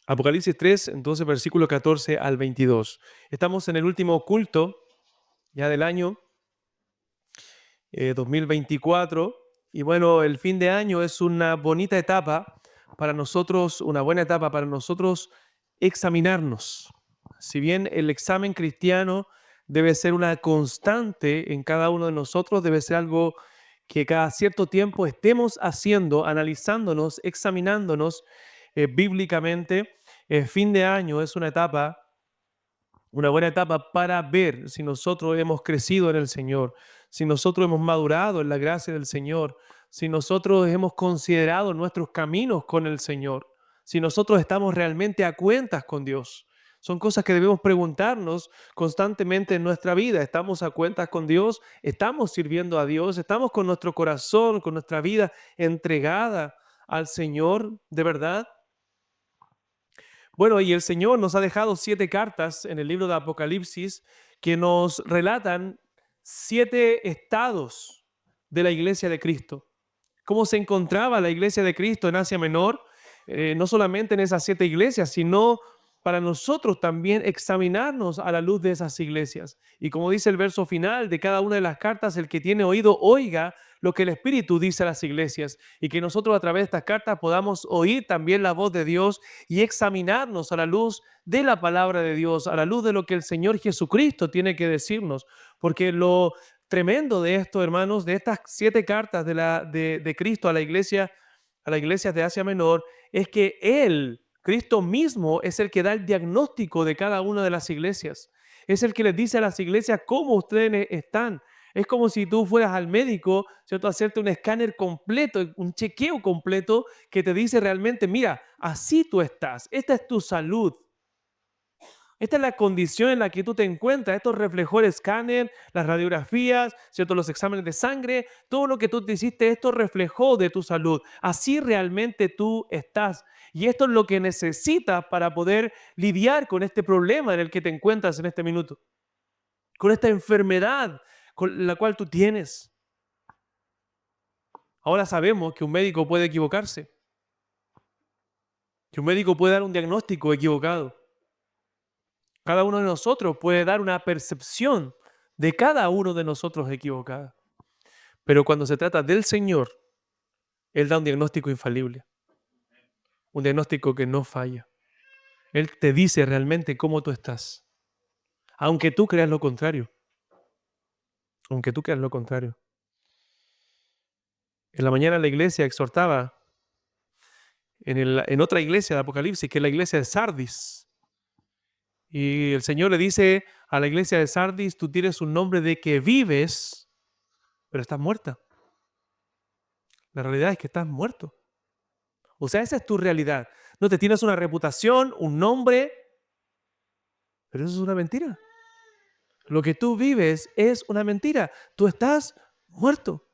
Apocalipsis 3, entonces versículo 14 al 22. Estamos en el último culto ya del año 2024 y bueno, el fin de año es una bonita etapa para nosotros, una buena etapa para nosotros examinarnos. Si bien el examen cristiano debe ser una constante en cada uno de nosotros, debe ser algo que cada cierto tiempo estemos haciendo, analizándonos, examinándonos bíblicamente. El fin de año es una etapa, una buena etapa para ver si nosotros hemos crecido en el Señor, si nosotros hemos madurado en la gracia del Señor, si nosotros hemos considerado nuestros caminos con el Señor, si nosotros estamos realmente a cuentas con Dios. Son cosas que debemos preguntarnos constantemente en nuestra vida. ¿Estamos a cuentas con Dios? ¿Estamos sirviendo a Dios? ¿Estamos con nuestro corazón, con nuestra vida entregada al Señor de verdad? Bueno, y el Señor nos ha dejado 7 cartas en el libro de Apocalipsis que nos relatan 7 estados de la iglesia de Cristo. Cómo se encontraba la iglesia de Cristo en Asia Menor, no solamente en esas 7 iglesias, sino para nosotros también examinarnos a la luz de esas iglesias. Y como dice el verso final de cada una de las cartas, el que tiene oído, oiga lo que el Espíritu dice a las iglesias, y que nosotros a través de estas cartas podamos oír también la voz de Dios y examinarnos a la luz de la palabra de Dios, a la luz de lo que el Señor Jesucristo tiene que decirnos, porque lo tremendo de esto, hermanos, de estas 7 cartas de Cristo a la iglesia de Asia Menor, es que Él, Cristo mismo, es el que da el diagnóstico de cada una de las iglesias. Es el que les dice a las iglesias cómo ustedes están. Es como si tú fueras al médico, ¿cierto? A hacerte un escáner completo, un chequeo completo que te dice realmente, mira, así tú estás, esta es tu salud. Esta es la condición en la que tú te encuentras. Estos reflejó el escáner, las radiografías, ¿cierto? Los exámenes de sangre, todo lo que tú te hiciste, esto reflejó de tu salud. Así realmente tú estás. Y esto es lo que necesitas para poder lidiar con este problema en el que te encuentras en este minuto, con esta enfermedad con la cual tú tienes. Ahora sabemos que un médico puede equivocarse, que un médico puede dar un diagnóstico equivocado. Cada uno de nosotros puede dar una percepción de cada uno de nosotros equivocada. Pero cuando se trata del Señor, Él da un diagnóstico infalible, un diagnóstico que no falla. Él te dice realmente cómo tú estás, aunque tú creas lo contrario, aunque tú creas lo contrario. En la mañana la iglesia exhortaba en otra iglesia de Apocalipsis, que es la iglesia de Sardis. Y el Señor le dice a la iglesia de Sardis, tú tienes un nombre de que vives, pero estás muerta. La realidad es que estás muerto. O sea, esa es tu realidad. No te tienes una reputación, un nombre, pero eso es una mentira. Lo que tú vives es una mentira. Tú estás muerto.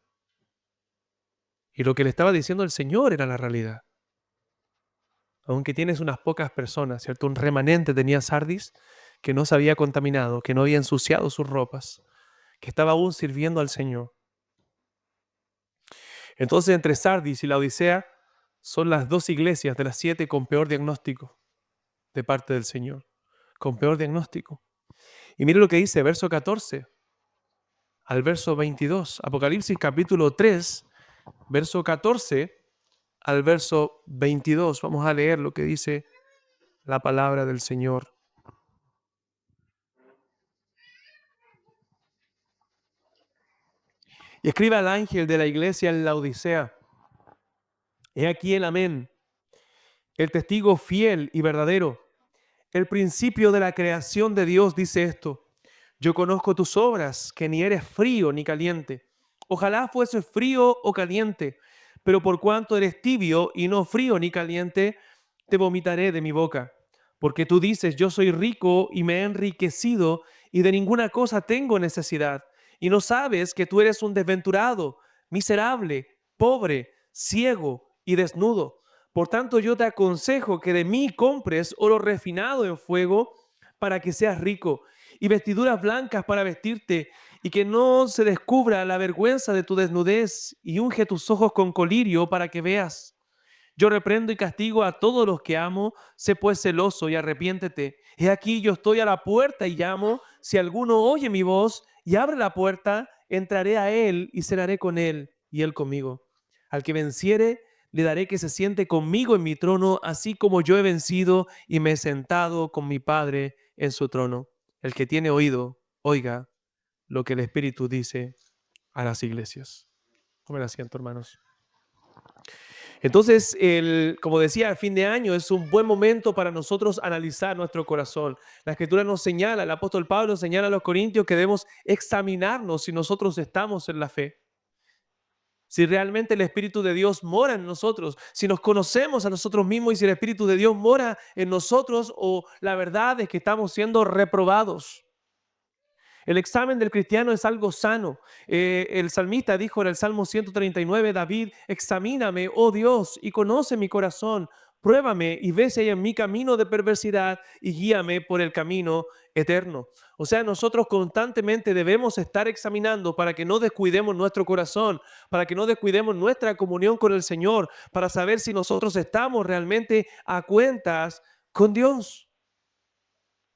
Y lo que le estaba diciendo el Señor era la realidad. Aunque tienes unas pocas personas, ¿cierto? Un remanente tenía Sardis que no se había contaminado, que no había ensuciado sus ropas, que estaba aún sirviendo al Señor. Entonces, entre Sardis y la Odisea son las 2 iglesias de las 7 con peor diagnóstico de parte del Señor, con peor diagnóstico. Y mire lo que dice, verso 14 al verso 22. Apocalipsis capítulo 3, verso 14 al verso 22. Vamos a leer lo que dice la palabra del Señor. Y escribe al ángel de la iglesia en la Odisea: He aquí el amén, el testigo fiel y verdadero, el principio de la creación de Dios dice esto: Yo conozco tus obras, que ni eres frío ni caliente. Ojalá fuese frío o caliente, pero por cuanto eres tibio y no frío ni caliente, te vomitaré de mi boca. Porque tú dices, yo soy rico y me he enriquecido y de ninguna cosa tengo necesidad. Y no sabes que tú eres un desventurado, miserable, pobre, ciego y desnudo. Por tanto, yo te aconsejo que de mí compres oro refinado en fuego para que seas rico, y vestiduras blancas para vestirte, y que no se descubra la vergüenza de tu desnudez, y unge tus ojos con colirio para que veas. Yo reprendo y castigo a todos los que amo, sé pues celoso y arrepiéntete. He aquí yo estoy a la puerta y llamo, si alguno oye mi voz y abre la puerta, entraré a él y cenaré con él y él conmigo. Al que venciere, le daré que se siente conmigo en mi trono, así como yo he vencido y me he sentado con mi Padre en su trono. El que tiene oído, oiga lo que el Espíritu dice a las iglesias. Tomen asiento, hermanos. Entonces, como decía, el fin de año es un buen momento para nosotros analizar nuestro corazón. La Escritura nos señala, el apóstol Pablo señala a los corintios que debemos examinarnos si nosotros estamos en la fe, si realmente el Espíritu de Dios mora en nosotros, si nos conocemos a nosotros mismos y si el Espíritu de Dios mora en nosotros, o la verdad es que estamos siendo reprobados. El examen del cristiano es algo sano. El salmista dijo en el Salmo 139, David, examíname, oh Dios, y conoce mi corazón. Pruébame y ve si hay en mi camino de perversidad y guíame por el camino eterno. O sea, nosotros constantemente debemos estar examinando para que no descuidemos nuestro corazón, para que no descuidemos nuestra comunión con el Señor, para saber si nosotros estamos realmente a cuentas con Dios.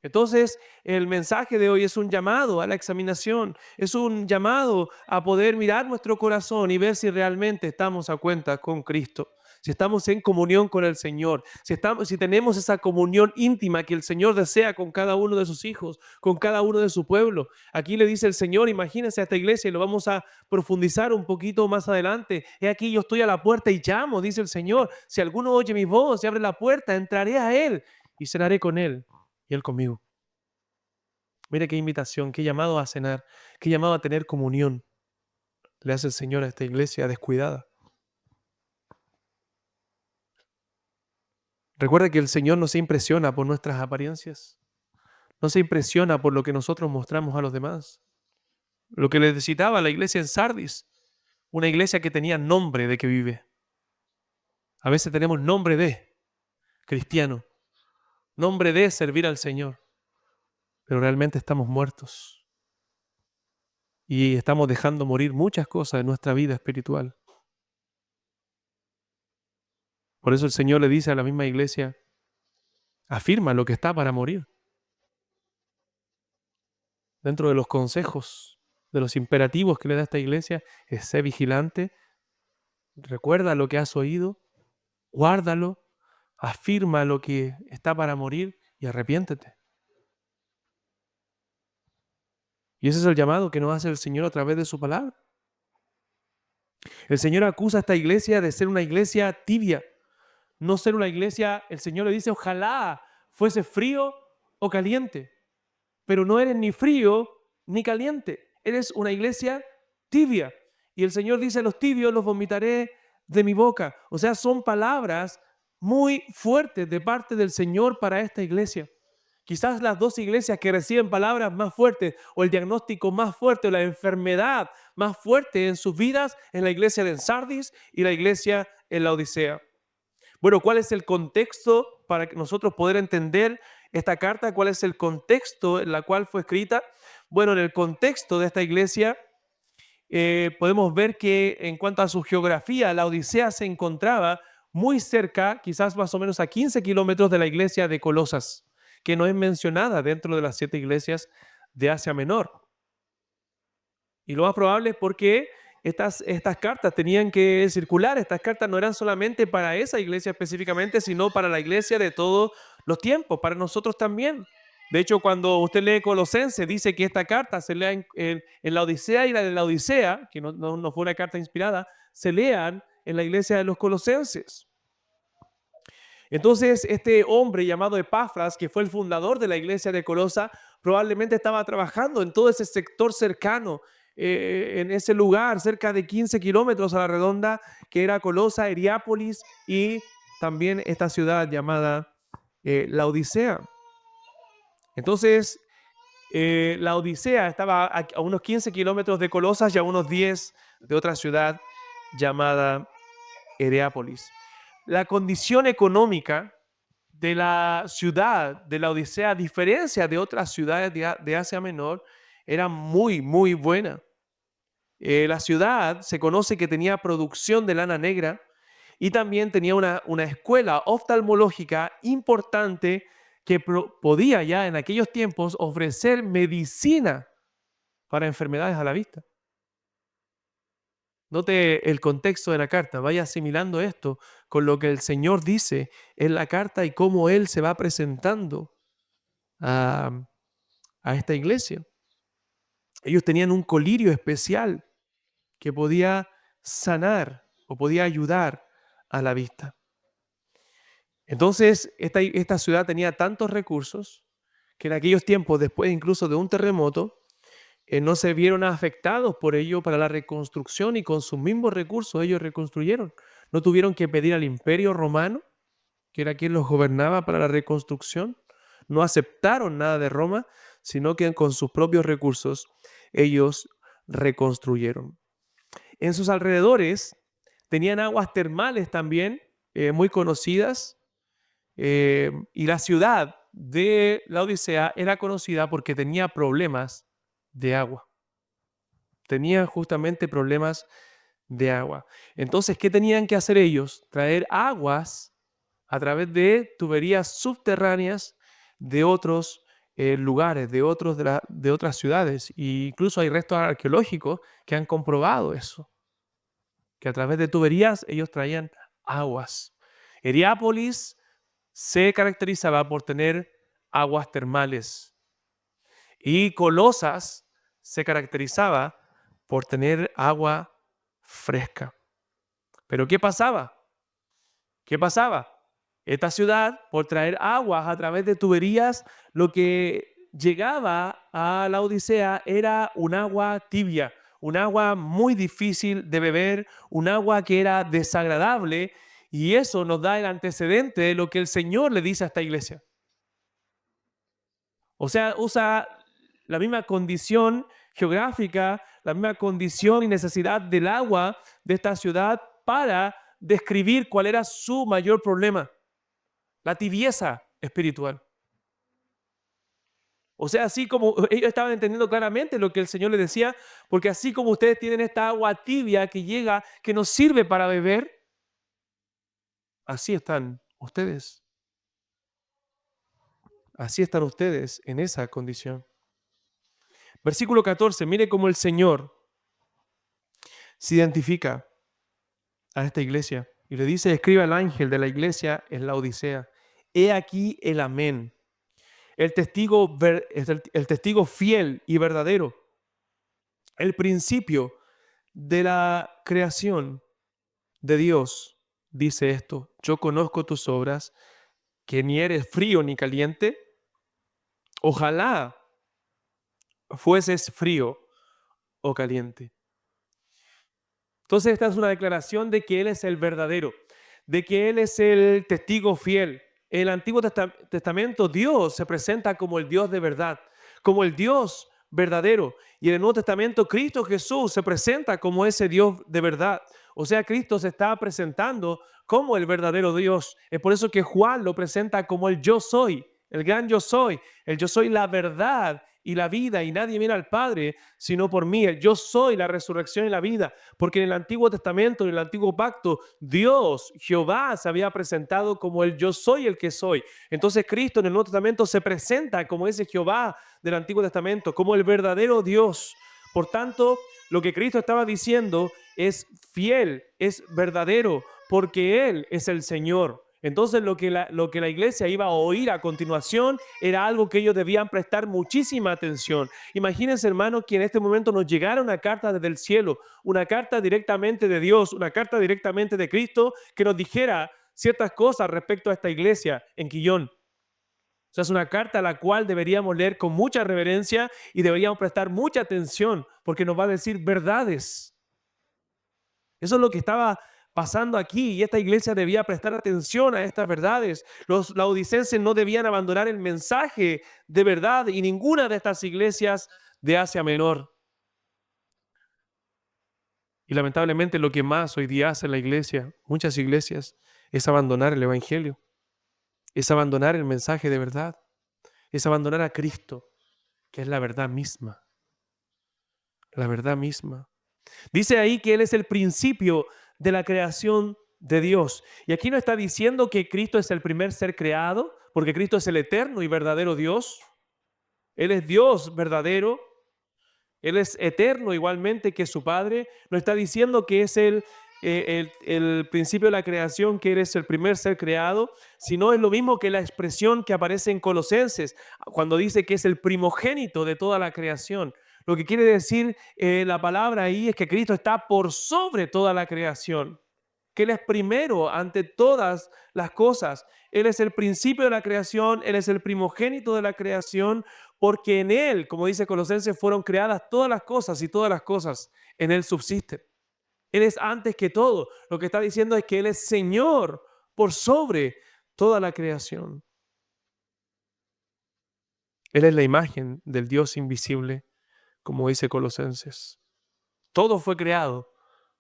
Entonces, el mensaje de hoy es un llamado a la examinación, es un llamado a poder mirar nuestro corazón y ver si realmente estamos a cuenta con Cristo, si estamos en comunión con el Señor, si tenemos esa comunión íntima que el Señor desea con cada uno de sus hijos, con cada uno de su pueblo. Aquí le dice el Señor, imagínense a esta iglesia y lo vamos a profundizar un poquito más adelante. He aquí yo estoy a la puerta y llamo, dice el Señor. Si alguno oye mi voz y abre la puerta, entraré a él y cenaré con él y él conmigo. Mire qué invitación, qué llamado a cenar, qué llamado a tener comunión le hace el Señor a esta iglesia descuidada. Recuerda que el Señor no se impresiona por nuestras apariencias, no se impresiona por lo que nosotros mostramos a los demás. Lo que le necesitaba a la iglesia en Sardis, una iglesia que tenía nombre de que vive. A veces tenemos nombre de cristiano, nombre de servir al Señor, pero realmente estamos muertos y estamos dejando morir muchas cosas de nuestra vida espiritual. Por eso el Señor le dice a la misma iglesia, afirma lo que está para morir. Dentro de los consejos, de los imperativos que le da esta iglesia, es ser vigilante, recuerda lo que has oído, guárdalo, afirma lo que está para morir y arrepiéntete. Y ese es el llamado que nos hace el Señor a través de su palabra. El Señor acusa a esta iglesia de ser una iglesia tibia, no ser una iglesia, el Señor le dice, ojalá fuese frío o caliente, pero no eres ni frío ni caliente, eres una iglesia tibia. Y el Señor dice, los tibios los vomitaré de mi boca. O sea, son palabras muy fuertes de parte del Señor para esta iglesia. Quizás las dos iglesias que reciben palabras más fuertes o el diagnóstico más fuerte o la enfermedad más fuerte en sus vidas es la iglesia de Sardis y la iglesia en la Odisea. Bueno, ¿cuál es el contexto para que nosotros poder entender esta carta? ¿Cuál es el contexto en el cual fue escrita? Bueno, en el contexto de esta iglesia podemos ver que en cuanto a su geografía, la Odisea se encontraba muy cerca, quizás más o menos a 15 kilómetros de la iglesia de Colosas, que no es mencionada dentro de las 7 iglesias de Asia Menor. Y lo más probable es porque estas cartas tenían que circular. Estas cartas no eran solamente para esa iglesia específicamente, sino para la iglesia de todos los tiempos, para nosotros también. De hecho, cuando usted lee Colosenses, dice que esta carta se lea en la Odisea, y la de la Odisea, que no fue una carta inspirada, se lean en la iglesia de los Colosenses. Entonces, este hombre llamado Epafras, que fue el fundador de la iglesia de Colosa, probablemente estaba trabajando en todo ese sector cercano, en ese lugar, cerca de 15 kilómetros a la redonda, que era Colosa, Heriápolis y también esta ciudad llamada la Odisea. Entonces, la Odisea estaba a unos 15 kilómetros de Colosas y a unos 10 de otra ciudad llamada Heriápolis. La condición económica de la ciudad de la Odisea, a diferencia de otras ciudades de Asia Menor, era muy, muy buena. La ciudad se conoce que tenía producción de lana negra, y también tenía una escuela oftalmológica importante que podía ya en aquellos tiempos ofrecer medicina para enfermedades a la vista. Note el contexto de la carta, vaya asimilando esto con lo que el Señor dice en la carta y cómo Él se va presentando a, a esta iglesia. Ellos tenían un colirio especial que podía sanar o podía ayudar a la vista. Entonces, esta ciudad tenía tantos recursos que en aquellos tiempos, después incluso de un terremoto, no se vieron afectados por ello para la reconstrucción y con sus mismos recursos ellos reconstruyeron. No tuvieron que pedir al Imperio Romano, que era quien los gobernaba para la reconstrucción. No aceptaron nada de Roma, sino que con sus propios recursos ellos reconstruyeron. En sus alrededores tenían aguas termales también, muy conocidas, y la ciudad de la Odisea era conocida porque tenía problemas de agua. Tenían justamente problemas de agua. Entonces, ¿qué tenían que hacer ellos? Traer aguas a través de tuberías subterráneas de otros lugares, de otras ciudades. E incluso hay restos arqueológicos que han comprobado eso, que a través de tuberías ellos traían aguas. Heriápolis se caracterizaba por tener aguas termales y Colosas se caracterizaba por tener agua fresca. Pero ¿qué pasaba? ¿Qué pasaba? Esta ciudad, por traer aguas a través de tuberías, lo que llegaba a la Odisea era un agua tibia, un agua muy difícil de beber, un agua que era desagradable, y eso nos da el antecedente de lo que el Señor le dice a esta iglesia. O sea, usa la misma condición geográfica, la misma condición y necesidad del agua de esta ciudad para describir cuál era su mayor problema, la tibieza espiritual. O sea, así como ellos estaban entendiendo claramente lo que el Señor les decía, porque así como ustedes tienen esta agua tibia que llega, que nos sirve para beber, así están ustedes. Así están ustedes en esa condición. Versículo 14, mire cómo el Señor se identifica a esta iglesia y le dice, escriba al ángel de la iglesia en la Odisea, he aquí el amén, el testigo fiel y verdadero, el principio de la creación de Dios, dice esto, yo conozco tus obras, que ni eres frío ni caliente, ojalá fueses frío o caliente. Entonces esta es una declaración de que Él es el verdadero, de que Él es el testigo fiel. En el Antiguo Testamento Dios se presenta como el Dios de verdad, como el Dios verdadero. Y en el Nuevo Testamento Cristo Jesús se presenta como ese Dios de verdad. O sea, Cristo se está presentando como el verdadero Dios. Es por eso que Juan lo presenta como el yo soy, el gran yo soy, el yo soy la verdad y la vida, y nadie viene al Padre sino por mí. Yo soy la resurrección y la vida, porque en el Antiguo Testamento, en el Antiguo Pacto, Dios, Jehová, se había presentado como el yo soy el que soy. Entonces Cristo en el Nuevo Testamento se presenta como ese Jehová del Antiguo Testamento, como el verdadero Dios. Por tanto, lo que Cristo estaba diciendo es fiel, es verdadero, porque Él es el Señor. Entonces lo que la iglesia iba a oír a continuación era algo que ellos debían prestar muchísima atención. Imagínense, hermanos, que en este momento nos llegara una carta desde el cielo, una carta directamente de Dios, una carta directamente de Cristo que nos dijera ciertas cosas respecto a esta iglesia en Quillón. O sea, es una carta a la cual deberíamos leer con mucha reverencia y deberíamos prestar mucha atención porque nos va a decir verdades. Eso es lo que estaba pasando aquí, y esta iglesia debía prestar atención a estas verdades. Los laodicenses no debían abandonar el mensaje de verdad, y ninguna de estas iglesias de Asia Menor. Y lamentablemente lo que más hoy día hace la iglesia, muchas iglesias, es abandonar el evangelio, es abandonar el mensaje de verdad, es abandonar a Cristo, que es la verdad misma, la verdad misma. Dice ahí que Él es el principio de la creación de Dios. Y aquí no está diciendo que Cristo es el primer ser creado, porque Cristo es el eterno y verdadero Dios. Él es Dios verdadero. Él es eterno igualmente que su Padre. No está diciendo que es el principio de la creación, que Él es el primer ser creado, sino es lo mismo que la expresión que aparece en Colosenses, cuando dice que es el primogénito de toda la creación. Lo que quiere decir la palabra ahí es que Cristo está por sobre toda la creación, que Él es primero ante todas las cosas. Él es el principio de la creación, Él es el primogénito de la creación, porque en Él, como dice Colosenses, fueron creadas todas las cosas y todas las cosas en Él subsisten. Él es antes que todo. Lo que está diciendo es que Él es Señor por sobre toda la creación. Él es la imagen del Dios invisible, como dice Colosenses. Todo fue creado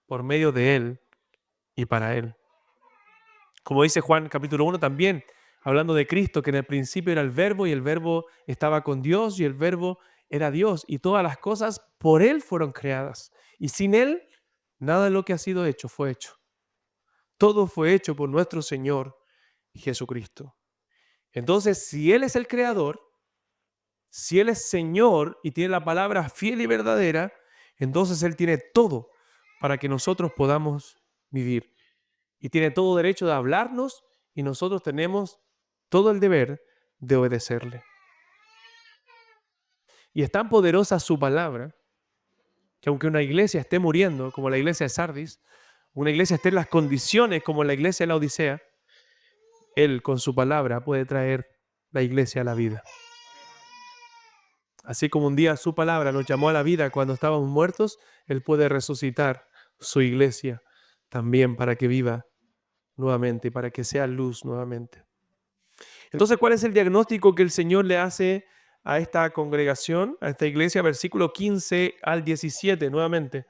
por medio de Él y para Él. Como dice Juan capítulo 1 también, hablando de Cristo, que en el principio era el Verbo y el Verbo estaba con Dios y el Verbo era Dios y todas las cosas por Él fueron creadas. Y sin Él, nada de lo que ha sido hecho fue hecho. Todo fue hecho por nuestro Señor Jesucristo. Entonces, si Él es el creador, si Él es Señor y tiene la palabra fiel y verdadera, entonces Él tiene todo para que nosotros podamos vivir. Y tiene todo derecho de hablarnos y nosotros tenemos todo el deber de obedecerle. Y es tan poderosa su palabra que aunque una iglesia esté muriendo, como la iglesia de Sardis, una iglesia esté en las condiciones como la iglesia de la Odisea, Él con su palabra puede traer la iglesia a la vida. Así como un día su palabra nos llamó a la vida cuando estábamos muertos, Él puede resucitar su iglesia también para que viva nuevamente, para que sea luz nuevamente. Entonces, ¿cuál es el diagnóstico que el Señor le hace a esta congregación, a esta iglesia? Versículo 15 al 17, nuevamente.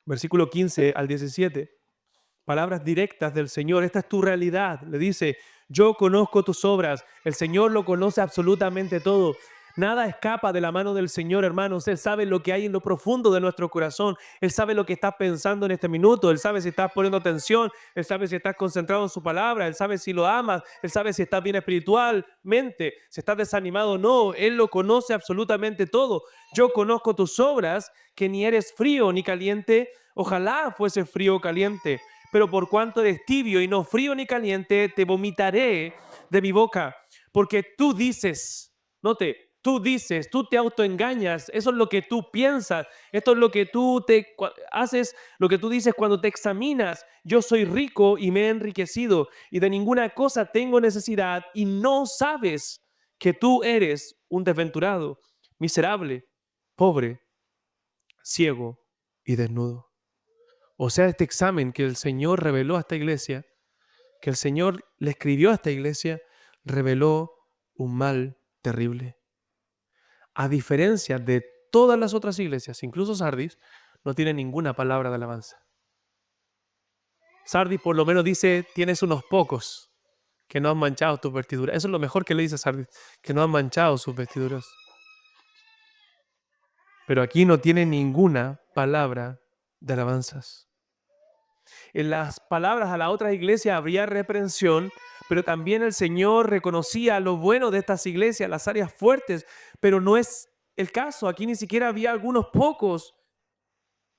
Versículo 15 al 17. Palabras directas del Señor. Esta es tu realidad. Le dice, yo conozco tus obras. El Señor lo conoce absolutamente todo. Nada escapa de la mano del Señor, hermanos. Él sabe lo que hay en lo profundo de nuestro corazón. Él sabe lo que estás pensando en este minuto. Él sabe si estás poniendo atención. Él sabe si estás concentrado en su palabra. Él sabe si lo amas. Él sabe si estás bien espiritualmente, si estás desanimado o no. Él lo conoce absolutamente todo. Yo conozco tus obras, que ni eres frío ni caliente. Ojalá fuese frío o caliente. Pero por cuanto eres tibio y no frío ni caliente, te vomitaré de mi boca. Porque tú dices, note, tú dices, tú te autoengañas, eso es lo que tú piensas, esto es lo que tú haces, lo que tú dices cuando te examinas. Yo soy rico y me he enriquecido y de ninguna cosa tengo necesidad y no sabes que tú eres un desventurado, miserable, pobre, ciego y desnudo. O sea, este examen que el Señor reveló a esta iglesia, que el Señor le escribió a esta iglesia, reveló un mal terrible. A diferencia de todas las otras iglesias, incluso Sardis, no tiene ninguna palabra de alabanza. Sardis por lo menos dice, tienes unos pocos que no han manchado tus vestiduras. Eso es lo mejor que le dice a Sardis, que no han manchado sus vestiduras. Pero aquí no tiene ninguna palabra de alabanzas. En las palabras a la otra iglesia habría reprensión, pero también el Señor reconocía lo bueno de estas iglesias, las áreas fuertes, pero no es el caso. Aquí ni siquiera había algunos pocos.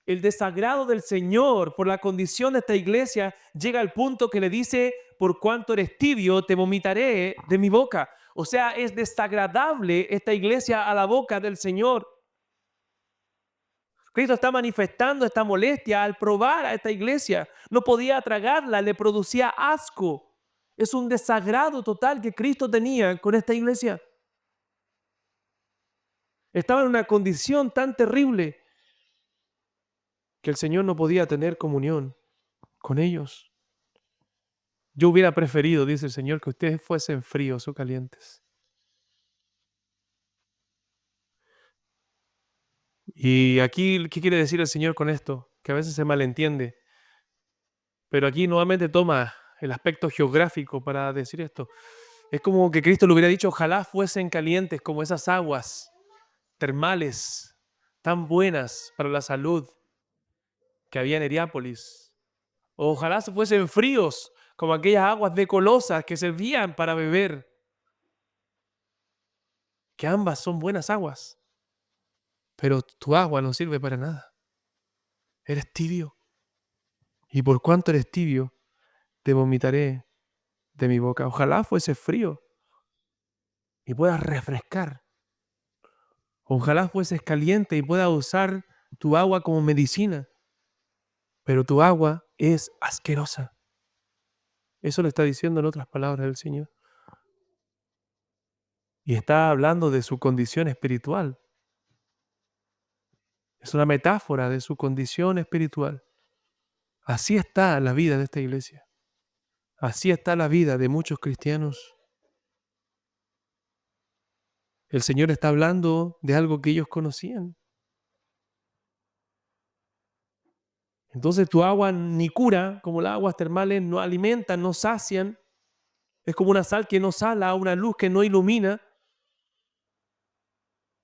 El desagrado del Señor por la condición de esta iglesia llega al punto que le dice, por cuanto eres tibio, te vomitaré de mi boca. O sea, es desagradable esta iglesia a la boca del Señor. Cristo está manifestando esta molestia al probar a esta iglesia. No podía tragarla, le producía asco. Es un desagrado total que Cristo tenía con esta iglesia. Estaba en una condición tan terrible que el Señor no podía tener comunión con ellos. Yo hubiera preferido, dice el Señor, que ustedes fuesen fríos o calientes. Y aquí, ¿qué quiere decir el Señor con esto? Que a veces se malentiende. Pero aquí nuevamente toma el aspecto geográfico para decir esto. Es como que Cristo le hubiera dicho, ojalá fuesen calientes como esas aguas termales tan buenas para la salud. que había en Heriápolis. O ojalá se fuesen fríos, como aquellas aguas de Colosas que servían para beber, que ambas son buenas aguas, pero tu agua no sirve para nada. Eres tibio. Y por cuanto eres tibio, te vomitaré de mi boca. Ojalá fuese frío y puedas refrescar. Ojalá fueses caliente y puedas usar tu agua como medicina. Pero tu agua es asquerosa. Eso le está diciendo en otras palabras el Señor. Y está hablando de su condición espiritual. Es una metáfora de su condición espiritual. Así está la vida de esta iglesia. Así está la vida de muchos cristianos. El Señor está hablando de algo que ellos conocían. Entonces tu agua ni cura, como las aguas termales, no alimentan, no sacian. Es como una sal que no sala, una luz que no ilumina.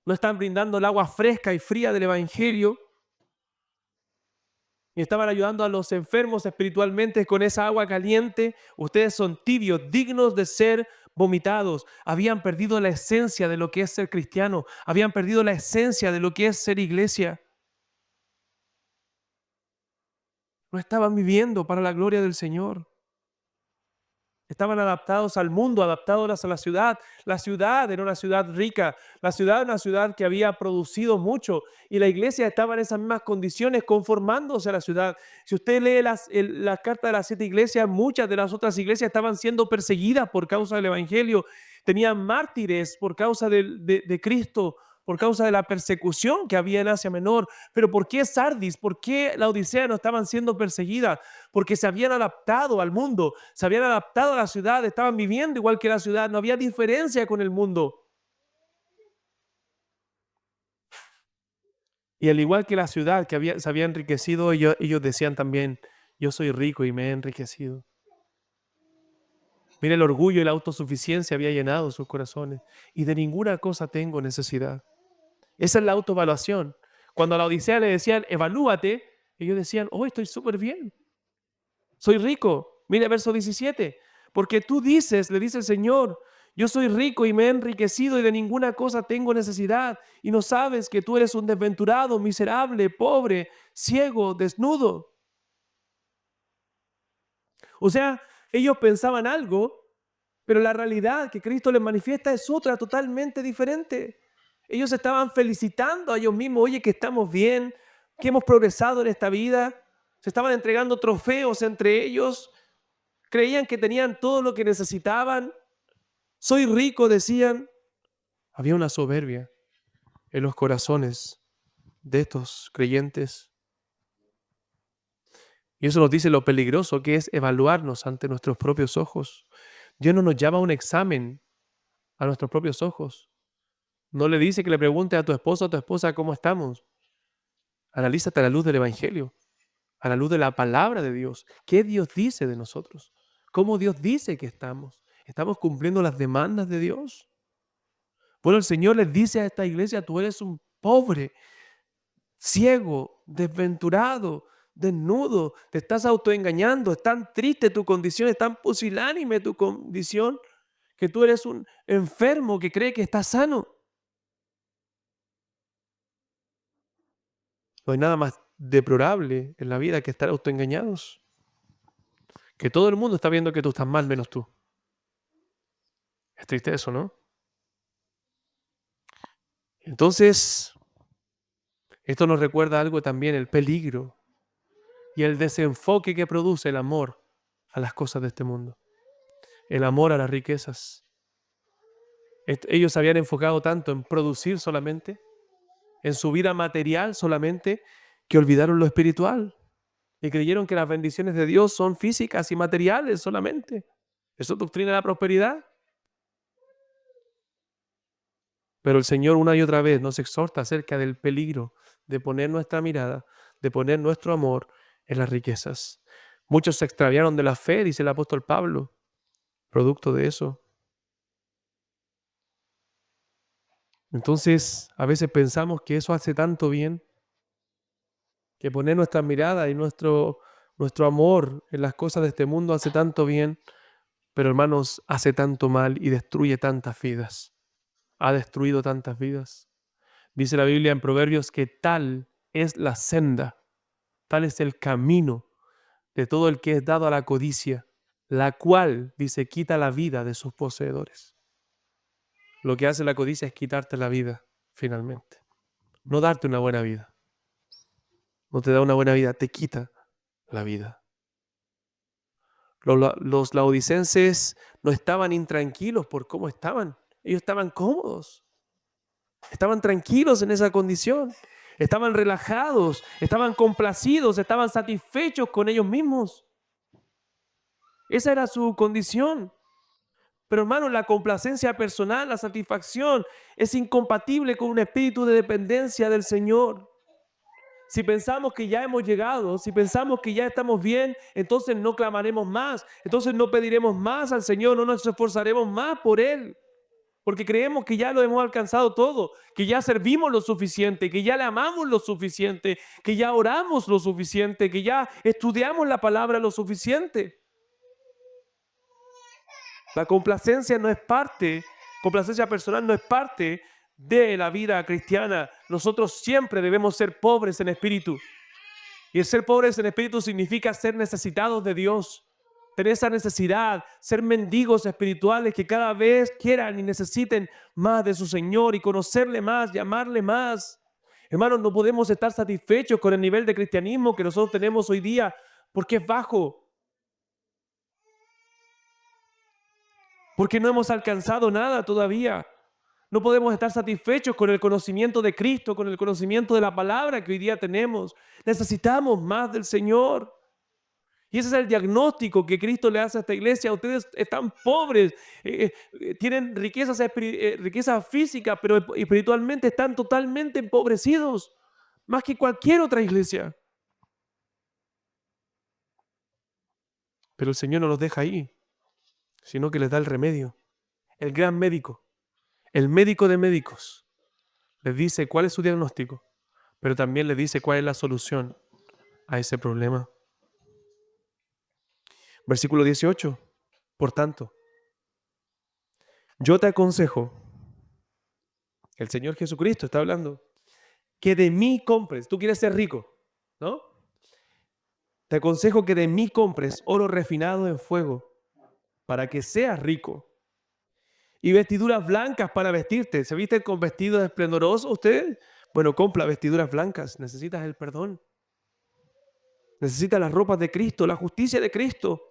No están brindando el agua fresca y fría del Evangelio. Y estaban ayudando a los enfermos espiritualmente con esa agua caliente. Ustedes son tibios, dignos de ser vomitados. Habían perdido la esencia de lo que es ser cristiano. Habían perdido la esencia de lo que es ser iglesia. No estaban viviendo para la gloria del Señor. Estaban adaptados al mundo, adaptados a la ciudad. La ciudad era una ciudad rica. La ciudad era una ciudad que había producido mucho. Y la iglesia estaba en esas mismas condiciones, conformándose a la ciudad. Si usted lee la carta de las 7 iglesias, muchas de las otras iglesias estaban siendo perseguidas por causa del Evangelio. Tenían mártires por causa de Cristo, por causa de la persecución que había en Asia Menor. Pero ¿por qué Sardis? ¿Por qué la Odisea no estaban siendo perseguidas? Porque se habían adaptado al mundo, se habían adaptado a la ciudad, estaban viviendo igual que la ciudad, no había diferencia con el mundo. Y al igual que la ciudad que se había enriquecido, ellos decían también, yo soy rico y me he enriquecido. Mira, el orgullo y la autosuficiencia había llenado sus corazones y de ninguna cosa tengo necesidad. Esa es la autoevaluación. Cuando a la Odisea le decían, evalúate, ellos decían, oh, estoy súper bien. Soy rico. Mira verso 17. Porque tú dices, le dice el Señor, yo soy rico y me he enriquecido y de ninguna cosa tengo necesidad. Y no sabes que tú eres un desventurado, miserable, pobre, ciego, desnudo. O sea, ellos pensaban algo, pero la realidad que Cristo les manifiesta es otra totalmente diferente. Ellos estaban felicitando a ellos mismos, oye, que estamos bien, que hemos progresado en esta vida. Se estaban entregando trofeos entre ellos. Creían que tenían todo lo que necesitaban. Soy rico, decían. Había una soberbia en los corazones de estos creyentes. Y eso nos dice lo peligroso que es evaluarnos ante nuestros propios ojos. Dios no nos llama a un examen a nuestros propios ojos. No le dice que le pregunte a tu esposo o a tu esposa cómo estamos. Analízate a la luz del Evangelio, a la luz de la palabra de Dios. ¿Qué Dios dice de nosotros? ¿Cómo Dios dice que estamos? ¿Estamos cumpliendo las demandas de Dios? Bueno, el Señor les dice a esta iglesia, tú eres un pobre, ciego, desventurado, desnudo, te estás autoengañando, es tan triste tu condición, es tan pusilánime tu condición, que tú eres un enfermo que cree que está sano. No hay nada más deplorable en la vida que estar autoengañados, que todo el mundo está viendo que tú estás mal menos tú. Es triste eso, ¿no? Entonces, esto nos recuerda algo también, el peligro y el desenfoque que produce el amor a las cosas de este mundo, el amor a las riquezas. Ellos se habían enfocado tanto en producir solamente, en su vida material solamente, que olvidaron lo espiritual y creyeron que las bendiciones de Dios son físicas y materiales solamente. Eso es doctrina de la prosperidad. Pero el Señor una y otra vez nos exhorta acerca del peligro de poner nuestra mirada, de poner nuestro amor en las riquezas. Muchos se extraviaron de la fe, dice el apóstol Pablo, producto de eso. Entonces, a veces pensamos que eso hace tanto bien, que poner nuestra mirada y nuestro amor en las cosas de este mundo hace tanto bien, pero hermanos, hace tanto mal y destruye tantas vidas. Ha destruido tantas vidas. Dice la Biblia en Proverbios que tal es la senda, tal es el camino de todo el que es dado a la codicia, la cual, dice, quita la vida de sus poseedores. Lo que hace la codicia es quitarte la vida, finalmente. No darte una buena vida. No te da una buena vida, te quita la vida. Los laodicenses no estaban intranquilos por cómo estaban. Ellos estaban cómodos. Estaban tranquilos en esa condición. Estaban relajados, estaban complacidos, estaban satisfechos con ellos mismos. Esa era su condición. Pero hermano, la complacencia personal, la satisfacción es incompatible con un espíritu de dependencia del Señor. Si pensamos que ya hemos llegado, si pensamos que ya estamos bien, entonces no clamaremos más, entonces no pediremos más al Señor, no nos esforzaremos más por Él, porque creemos que ya lo hemos alcanzado todo, que ya servimos lo suficiente, que ya le amamos lo suficiente, que ya oramos lo suficiente, que ya estudiamos la palabra lo suficiente. La complacencia no es parte, complacencia personal no es parte de la vida cristiana. Nosotros siempre debemos ser pobres en espíritu. Y el ser pobres en espíritu significa ser necesitados de Dios, tener esa necesidad, ser mendigos espirituales que cada vez quieran y necesiten más de su Señor y conocerle más, llamarle más. Hermanos, no podemos estar satisfechos con el nivel de cristianismo que nosotros tenemos hoy día porque es bajo, porque no hemos alcanzado nada todavía. No podemos estar satisfechos con el conocimiento de Cristo, con el conocimiento de la palabra que hoy día tenemos. Necesitamos más del Señor. Y ese es el diagnóstico que Cristo le hace a esta iglesia. Ustedes están pobres, tienen riquezas físicas, pero espiritualmente están totalmente empobrecidos, más que cualquier otra iglesia. Pero el Señor no los deja ahí, sino que les da el remedio. El gran médico, el médico de médicos, les dice cuál es su diagnóstico, pero también les dice cuál es la solución a ese problema. Versículo 18. Por tanto, yo te aconsejo, el Señor Jesucristo está hablando, que de mí compres. Tú quieres ser rico, ¿no? Te aconsejo que de mí compres oro refinado en fuego para que seas rico y vestiduras blancas para vestirte. ¿Se visten con vestidos esplendorosos ustedes? Bueno, compra vestiduras blancas. Necesitas el perdón. Necesitas las ropas de Cristo, la justicia de Cristo.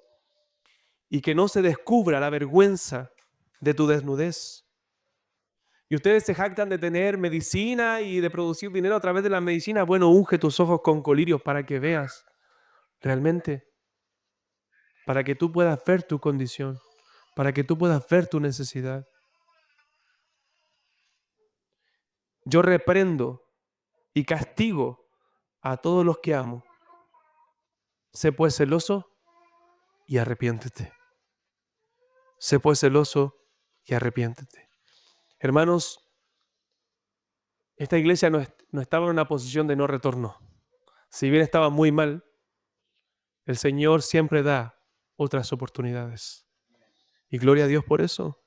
Y que no se descubra la vergüenza de tu desnudez. Y ustedes se jactan de tener medicina y de producir dinero a través de la medicina. Bueno, unge tus ojos con colirios para que veas realmente, para que tú puedas ver tu condición, para que tú puedas ver tu necesidad. Yo reprendo y castigo a todos los que amo. Sé pues celoso y arrepiéntete. Sé pues celoso y arrepiéntete. Hermanos, esta iglesia no estaba en una posición de no retorno. Si bien estaba muy mal, el Señor siempre da otras oportunidades. Y gloria a Dios por eso,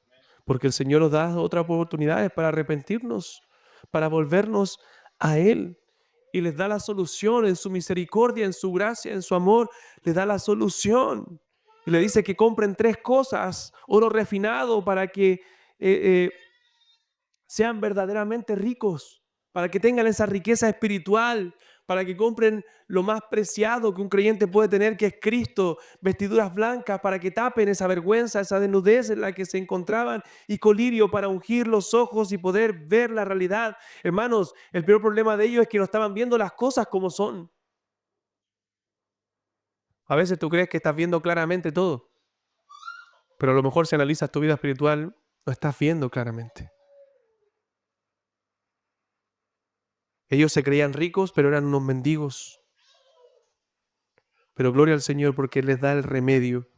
porque el Señor nos da otras oportunidades para arrepentirnos, para volvernos a Él. Y les da la solución en su misericordia, en su gracia, en su amor, les da la solución. Y le dice que compren 3 cosas, oro refinado para que sean verdaderamente ricos, para que tengan esa riqueza espiritual, para que compren lo más preciado que un creyente puede tener, que es Cristo, vestiduras blancas para que tapen esa vergüenza, esa desnudez en la que se encontraban, y colirio para ungir los ojos y poder ver la realidad. Hermanos, el peor problema de ellos es que no estaban viendo las cosas como son. A veces tú crees que estás viendo claramente todo, pero a lo mejor si analizas tu vida espiritual, no estás viendo claramente. Ellos se creían ricos, pero eran unos mendigos. Pero gloria al Señor porque Él les da el remedio,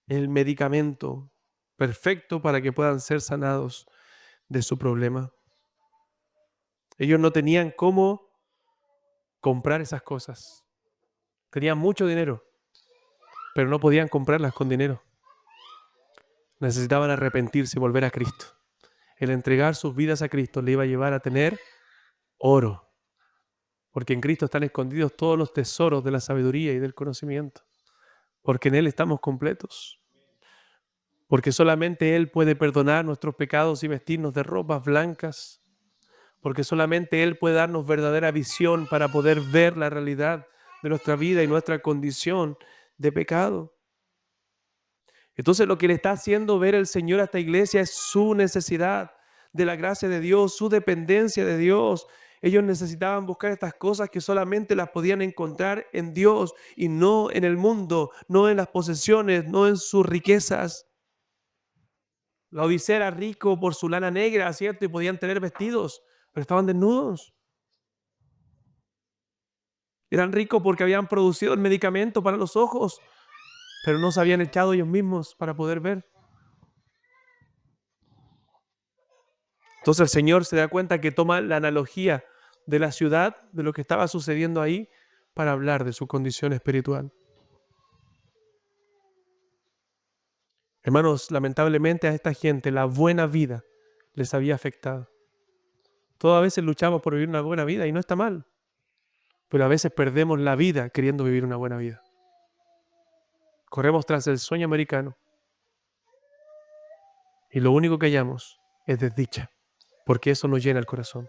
el medicamento perfecto para que puedan ser sanados de su problema. Ellos no tenían cómo comprar esas cosas. Tenían mucho dinero, pero no podían comprarlas con dinero. Necesitaban arrepentirse y volver a Cristo. El entregar sus vidas a Cristo le iba a llevar a tener oro, porque en Cristo están escondidos todos los tesoros de la sabiduría y del conocimiento, porque en Él estamos completos, porque solamente Él puede perdonar nuestros pecados y vestirnos de ropas blancas, porque solamente Él puede darnos verdadera visión para poder ver la realidad de nuestra vida y nuestra condición de pecado. Entonces lo que le está haciendo ver el Señor a esta iglesia es su necesidad de la gracia de Dios, su dependencia de Dios. Ellos necesitaban buscar estas cosas que solamente las podían encontrar en Dios y no en el mundo, no en las posesiones, no en sus riquezas. La Odisea era rico por su lana negra, ¿cierto? Y podían tener vestidos, pero estaban desnudos. Eran ricos porque habían producido el medicamento para los ojos, pero no se habían echado ellos mismos para poder ver. Entonces el Señor se da cuenta que toma la analogía de la ciudad, de lo que estaba sucediendo ahí, para hablar de su condición espiritual. Hermanos, lamentablemente a esta gente la buena vida les había afectado. Todas veces luchamos por vivir una buena vida y no está mal, pero a veces perdemos la vida queriendo vivir una buena vida. Corremos tras el sueño americano y lo único que hallamos es desdicha, porque eso nos llena el corazón.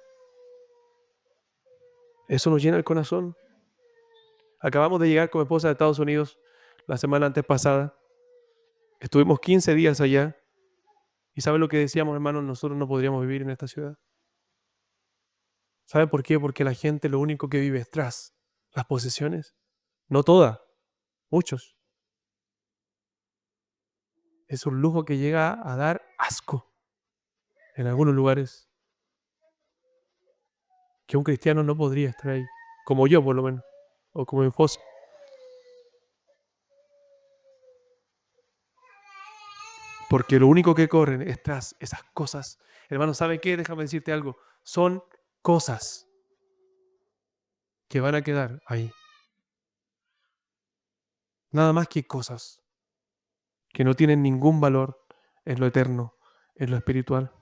Eso nos llena el corazón. Acabamos de llegar con mi esposa de Estados Unidos la semana antes pasada. Estuvimos 15 días allá y ¿saben lo que decíamos, hermanos? Nosotros no podríamos vivir en esta ciudad. ¿Sabe por qué? Porque la gente lo único que vive es tras las posesiones. No todas, muchos. Es un lujo que llega a dar asco en algunos lugares, que un cristiano no podría estar ahí, como yo por lo menos, o como mi esposa. Porque lo único que corren es tras esas cosas. Hermano, ¿sabe qué? Déjame decirte algo. Son cosas que van a quedar ahí. Nada más que cosas que no tienen ningún valor en lo eterno, en lo espiritual.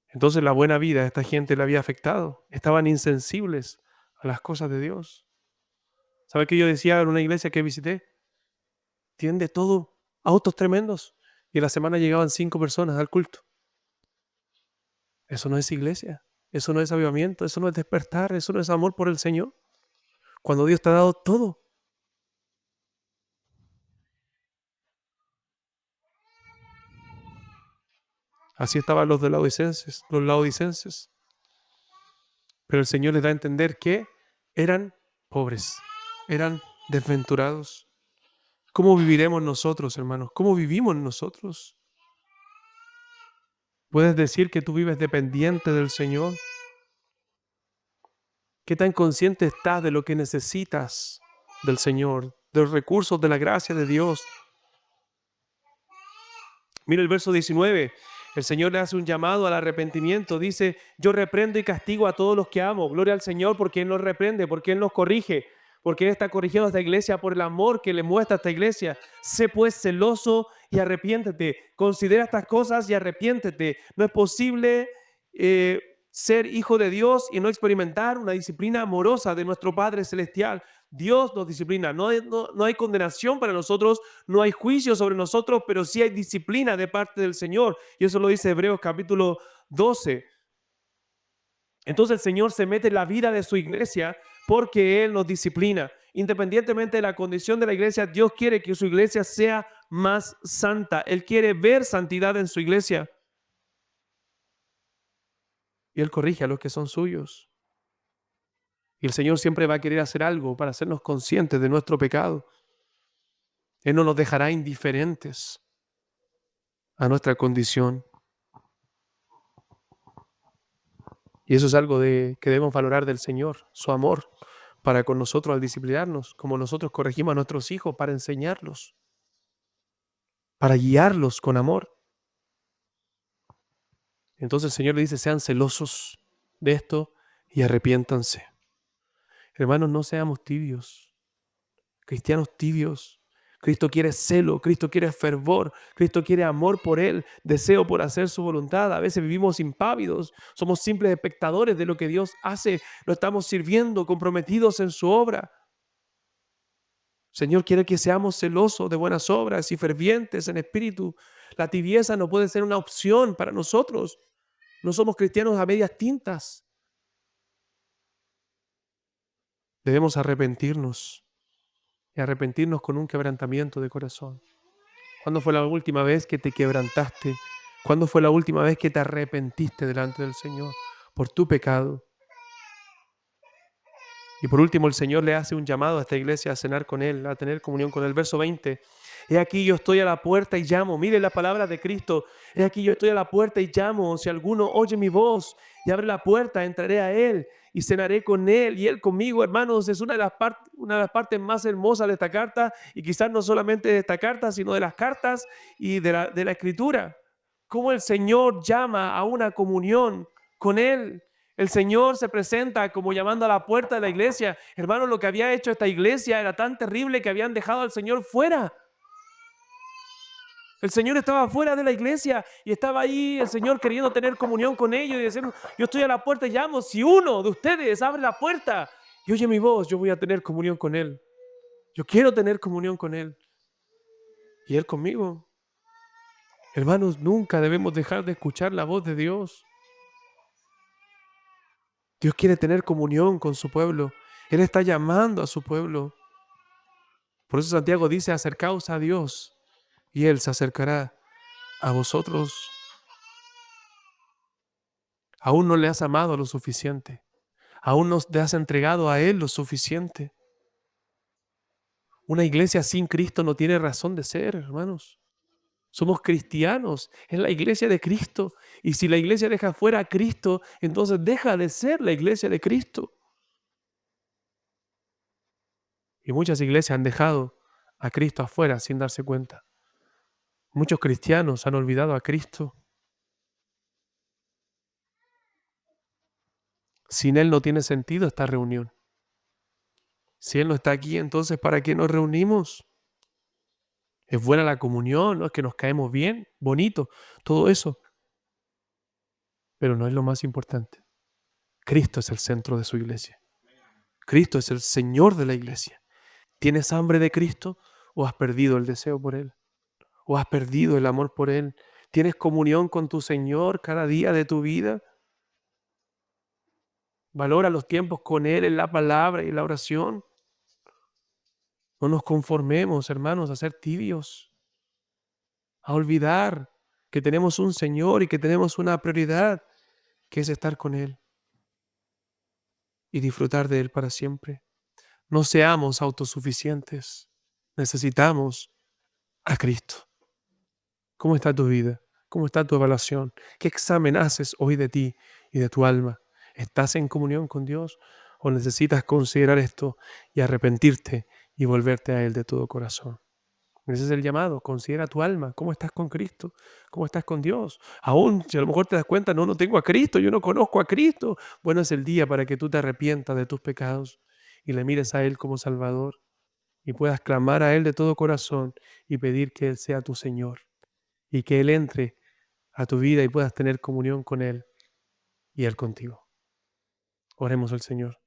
Entonces la buena vida a esta gente le había afectado. Estaban insensibles a las cosas de Dios. ¿Sabe qué yo decía en una iglesia que visité? Tienen de todo, autos tremendos. Y en la semana llegaban 5 personas al culto. Eso no es iglesia. Eso no es avivamiento. Eso no es despertar. Eso no es amor por el Señor. Cuando Dios te ha dado todo. Así estaban los de los laodicenses. Pero el Señor les da a entender que eran pobres, eran desventurados. ¿Cómo viviremos nosotros, hermanos? ¿Cómo vivimos nosotros? ¿Puedes decir que tú vives dependiente del Señor? ¿Qué tan consciente estás de lo que necesitas del Señor, de los recursos de la gracia de Dios? Mira el verso 19. El Señor le hace un llamado al arrepentimiento. Dice, yo reprendo y castigo a todos los que amo. Gloria al Señor porque Él nos reprende, porque Él nos corrige, porque Él está corrigiendo a esta iglesia por el amor que le muestra a esta iglesia. Sé pues celoso y arrepiéntete. Considera estas cosas y arrepiéntete. No es posible ser hijo de Dios y no experimentar una disciplina amorosa de nuestro Padre Celestial. Dios nos disciplina. No hay condenación para nosotros, no hay juicio sobre nosotros, pero sí hay disciplina de parte del Señor. Y eso lo dice Hebreos capítulo 12. Entonces el Señor se mete en la vida de su iglesia porque Él nos disciplina. Independientemente de la condición de la iglesia, Dios quiere que su iglesia sea más santa. Él quiere ver santidad en su iglesia. Y Él corrige a los que son suyos. Y el Señor siempre va a querer hacer algo para hacernos conscientes de nuestro pecado. Él no nos dejará indiferentes a nuestra condición. Y eso es algo que debemos valorar del Señor, su amor para con nosotros al disciplinarnos, como nosotros corregimos a nuestros hijos para enseñarlos, para guiarlos con amor. Entonces el Señor le dice, sean celosos de esto y arrepiéntanse. Hermanos, no seamos tibios, cristianos tibios. Cristo quiere celo, Cristo quiere fervor, Cristo quiere amor por Él, deseo por hacer su voluntad. A veces vivimos impávidos, somos simples espectadores de lo que Dios hace, lo estamos sirviendo, comprometidos en su obra. Señor quiere que seamos celosos de buenas obras y fervientes en espíritu. La tibieza no puede ser una opción para nosotros. No somos cristianos a medias tintas. Debemos arrepentirnos y arrepentirnos con un quebrantamiento de corazón. ¿Cuándo fue la última vez que te quebrantaste? ¿Cuándo fue la última vez que te arrepentiste delante del Señor por tu pecado? Y por último, el Señor le hace un llamado a esta iglesia a cenar con Él, a tener comunión con Él. Verso 20. He aquí yo estoy a la puerta y llamo. Mire la palabra de Cristo. He aquí yo estoy a la puerta y llamo. Si alguno oye mi voz y abre la puerta, entraré a Él y cenaré con Él y Él conmigo. Hermanos, es una de las partes más hermosas de esta carta, y quizás no solamente de esta carta, sino de las cartas y de la Escritura. Cómo el Señor llama a una comunión con Él. El Señor se presenta como llamando a la puerta de la iglesia. Hermanos, lo que había hecho esta iglesia era tan terrible que habían dejado al Señor fuera. El Señor estaba fuera de la iglesia y estaba ahí el Señor queriendo tener comunión con ellos y decir, yo estoy a la puerta y llamo. Si uno de ustedes abre la puerta y oye mi voz, yo voy a tener comunión con Él. Yo quiero tener comunión con Él y Él conmigo. Hermanos, nunca debemos dejar de escuchar la voz de Dios. Dios quiere tener comunión con su pueblo. Él está llamando a su pueblo. Por eso Santiago dice, acercaos a Dios y Él se acercará a vosotros. Aún no le has amado lo suficiente. Aún no te has entregado a Él lo suficiente. Una iglesia sin Cristo no tiene razón de ser, hermanos. Somos cristianos, es la iglesia de Cristo. Y si la iglesia deja fuera a Cristo, entonces deja de ser la iglesia de Cristo. Y muchas iglesias han dejado a Cristo afuera sin darse cuenta. Muchos cristianos han olvidado a Cristo. Sin Él no tiene sentido esta reunión. Si Él no está aquí, entonces ¿para qué nos reunimos? Es buena la comunión, ¿no? Es que nos caemos bien, bonito, todo eso. Pero no es lo más importante. Cristo es el centro de su iglesia. Cristo es el Señor de la iglesia. ¿Tienes hambre de Cristo o has perdido el deseo por Él? ¿O has perdido el amor por Él? ¿Tienes comunión con tu Señor cada día de tu vida? Valora los tiempos con Él en la palabra y en la oración. No nos conformemos, hermanos, a ser tibios, a olvidar que tenemos un Señor y que tenemos una prioridad, que es estar con Él y disfrutar de Él para siempre. No seamos autosuficientes. Necesitamos a Cristo. ¿Cómo está tu vida? ¿Cómo está tu evaluación? ¿Qué examen haces hoy de ti y de tu alma? ¿Estás en comunión con Dios o necesitas considerar esto y arrepentirte y volverte a Él de todo corazón? Ese es el llamado. Considera tu alma. ¿Cómo estás con Cristo? ¿Cómo estás con Dios? Aún si a lo mejor te das cuenta, no tengo a Cristo, yo no conozco a Cristo. Bueno, es el día para que tú te arrepientas de tus pecados y le mires a Él como Salvador y puedas clamar a Él de todo corazón y pedir que Él sea tu Señor y que Él entre a tu vida y puedas tener comunión con Él y Él contigo. Oremos al Señor.